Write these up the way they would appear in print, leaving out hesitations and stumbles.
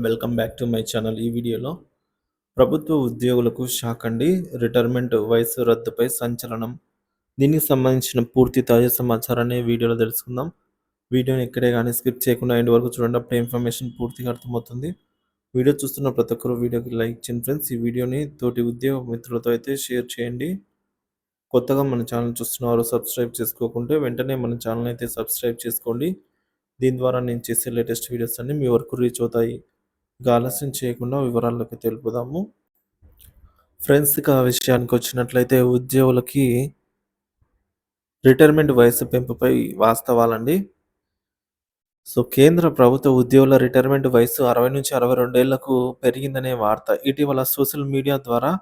Welcome back to my channel. ఈ వీడియోలో ప్రభుత్వ ఉద్యోగులకు షాక్ అండి. రిటైర్మెంట్ వయసు రద్దుపై సంచలనం. దీనికి సంబంధించిన పూర్తి తాజా సమాచారాన్ని వీడియోలో తెలుసుకుందాం. వీడియోని ఎక్కడే కానీ స్కిప్ చేయకుండా ఎండ్ వరకు చూడండి. అప్పుడు ఇన్ఫర్మేషన్ పూర్తిగా అర్థమవుతుంది. వీడియో చూస్తున్న ప్రతి ఒక్కరు వీడియోకి లైక్ చేయండి ఫ్రెండ్స్. ఈ వీడియోని తోటి ఉద్యోగ మిత్రులతో అయితే షేర్ చేయండి. కొత్తగా మన ఛానల్ చూస్తున్నవారు సబ్స్క్రైబ్ చేసుకోకుంటే వెంటనే మన ఛానల్ అయితే సబ్స్క్రైబ్ చేసుకోండి. దీని ద్వారా నేను చేసే లేటెస్ట్ వీడియోస్ అన్నీ మీ వరకు రీచ్ అవుతాయి. ఇక ఆలస్యం చేయకుండా వివరాల్లోకి తెలుపుదాము. ఫ్రెండ్స్, ఇక విషయానికి వచ్చినట్లయితే ఉద్యోగులకి రిటైర్మెంట్ వయసు పెంపుపై వాస్తవాలండి. కేంద్ర ప్రభుత్వ ఉద్యోగుల రిటైర్మెంట్ వయసు 60 నుంచి 62 ఏళ్లకు పెరిగిందనే వార్త ఇటీవల సోషల్ మీడియా ద్వారా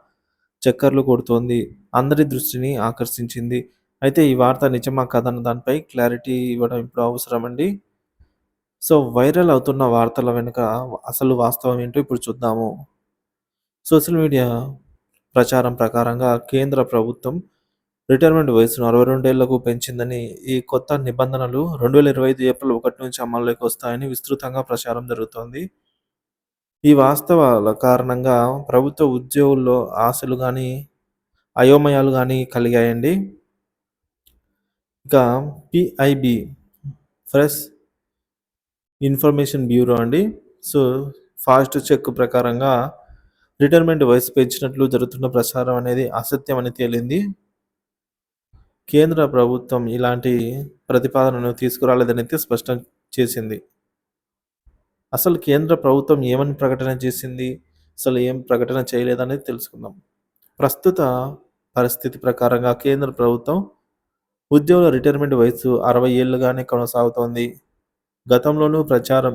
చక్కర్లు కొడుతోంది. అందరి దృష్టిని ఆకర్షించింది. అయితే ఈ వార్త నిజమా కాదన్న దానిపై క్లారిటీ ఇవ్వడం ఇప్పుడు అవసరమండి. వైరల్ అవుతున్న వార్తల వెనుక అసలు వాస్తవం ఏంటో ఇప్పుడు చూద్దాము. సోషల్ మీడియా ప్రచారం ప్రకారంగా కేంద్ర ప్రభుత్వం రిటైర్మెంట్ వయసును 62 ఏళ్లకు పెంచిందని, ఈ కొత్త నిబంధనలు 2025 ఏప్రిల్ 1 నుంచి అమల్లోకి వస్తాయని విస్తృతంగా ప్రచారం జరుగుతోంది. ఈ వాస్తవాల కారణంగా ప్రభుత్వ ఉద్యోగుల్లో ఆశలు కానీ, అయోమయాలు కానీ కలిగాయండి. ఇక పిఐబి ప్రెస్ ఇన్ఫర్మేషన్ బ్యూరో అండి. ఫాస్ట్ చెక్ ప్రకారంగా రిటైర్మెంట్ వయసు పెంచినట్లు జరుగుతున్న ప్రచారం అనేది అసత్యం అని తేలింది. కేంద్ర ప్రభుత్వం ఇలాంటి ప్రతిపాదనను తీసుకురాలేదనైతే స్పష్టం చేసింది. అసలు కేంద్ర ప్రభుత్వం ఏమని ప్రకటన చేసింది, అసలు ఏం ప్రకటన చేయలేదనేది తెలుసుకుందాం. ప్రస్తుత పరిస్థితి ప్రకారంగా కేంద్ర ప్రభుత్వం ఉద్యోగుల రిటైర్మెంట్ వయసు 60 ఏళ్లుగానే కొనసాగుతోంది. గతంలోనూ ప్రచారం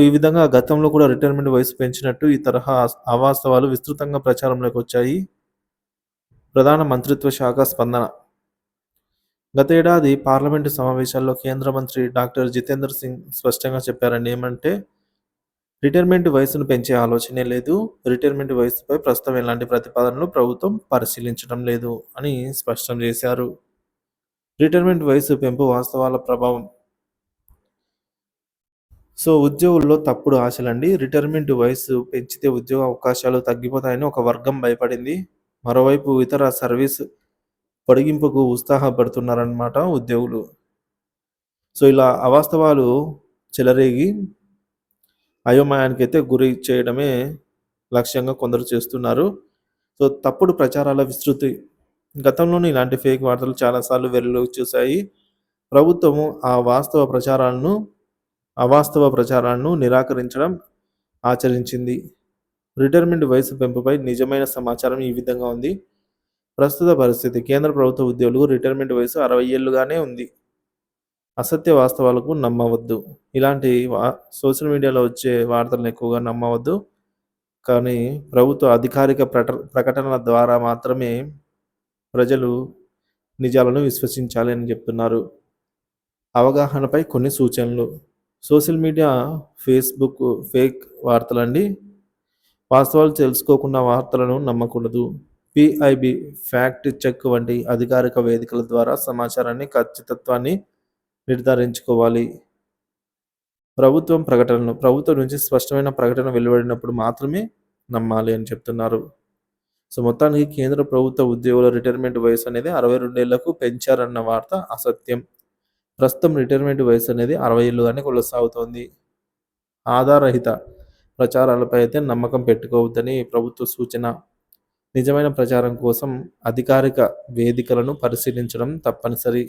ఈ విధంగా గతంలో కూడా రిటైర్మెంట్ వయసు పెంచినట్టు ఈ తరహా అవాస్తవాలు విస్తృతంగా ప్రచారంలోకి వచ్చాయి. ప్రధాన మంత్రిత్వ శాఖ స్పందన. గత ఏడాది పార్లమెంటు సమావేశాల్లో కేంద్ర మంత్రి డాక్టర్ జితేందర్ సింగ్ స్పష్టంగా చెప్పారండి. ఏమంటే, రిటైర్మెంట్ వయసును పెంచే ఆలోచనే లేదు, రిటైర్మెంట్ వయసుపై ప్రస్తుతం ఎలాంటి ప్రతిపాదనలు ప్రభుత్వం పరిశీలించడం లేదు అని స్పష్టం చేశారు. రిటైర్మెంట్ వయసు పెంపు వాస్తవాల ప్రభావం. ఉద్యోగుల్లో తప్పుడు ఆశలండి. రిటైర్మెంట్ వయసు పెంచితే ఉద్యోగ అవకాశాలు తగ్గిపోతాయని ఒక వర్గం భయపడింది. మరోవైపు ఇతర సర్వీస్ పొడిగింపుకు ఉత్సాహపడుతున్నారన్నమాట ఉద్యోగులు. ఇలా అవాస్తవాలు చెలరేగి అయోమయానికైతే గురి చేయడమే లక్ష్యంగా కొందరు చేస్తున్నారు. తప్పుడు ప్రచారాల విస్తృతి. గతంలోనే ఇలాంటి ఫేక్ వార్తలు చాలాసార్లు వెలుగులోకి చూశాయి. ప్రభుత్వము అవాస్తవ ప్రచారాలను నిరాకరించడం ఆచరించింది. రిటైర్మెంట్ వయసు పెంపుపై నిజమైన సమాచారం ఈ విధంగా ఉంది. ప్రస్తుత పరిస్థితి: కేంద్ర ప్రభుత్వ ఉద్యోగులకు రిటైర్మెంట్ వయసు 60 ఏళ్లుగానే ఉంది. అసత్య వాస్తవాలకు నమ్మవద్దు. ఇలాంటి సోషల్ మీడియాలో వచ్చే వార్తలను ఎక్కువగా నమ్మవద్దు. కానీ ప్రభుత్వ అధికారిక ప్రకటనల ద్వారా మాత్రమే ప్రజలు నిజాలను విశ్వసించాలి అని చెప్తున్నారు. అవగాహనపై కొన్ని సూచనలు. సోషల్ మీడియా, ఫేస్బుక్ ఫేక్ వార్తలండి. వాస్తవాలు తెలుసుకోకుండా వార్తలను నమ్మకూడదు. పిఐబి ఫ్యాక్ట్ చెక్ వంటి అధికారిక వేదికల ద్వారా సమాచారాన్ని ఖచ్చితత్వాన్ని నిర్ధారించుకోవాలి. ప్రభుత్వం నుంచి స్పష్టమైన ప్రకటన వెలువడినప్పుడు మాత్రమే నమ్మాలి అని చెప్తున్నారు. మొత్తానికి కేంద్ర ప్రభుత్వ ఉద్యోగుల రిటైర్మెంట్ వయసు అనేది 62 ఏళ్లకు పెంచారన్న వార్త అసత్యం. ప్రస్తుతం రిటైర్మెంట్ వయసు అనేది 60 ఏళ్లుగానే కొనసాగుతోంది. ఆధారరహిత ప్రచారాలపై అయితే నమ్మకం పెట్టుకోవద్దని ప్రభుత్వ సూచన. నిజమైన ప్రచారం కోసం అధికారిక వేదికలను పరిశీలించడం తప్పనిసరి.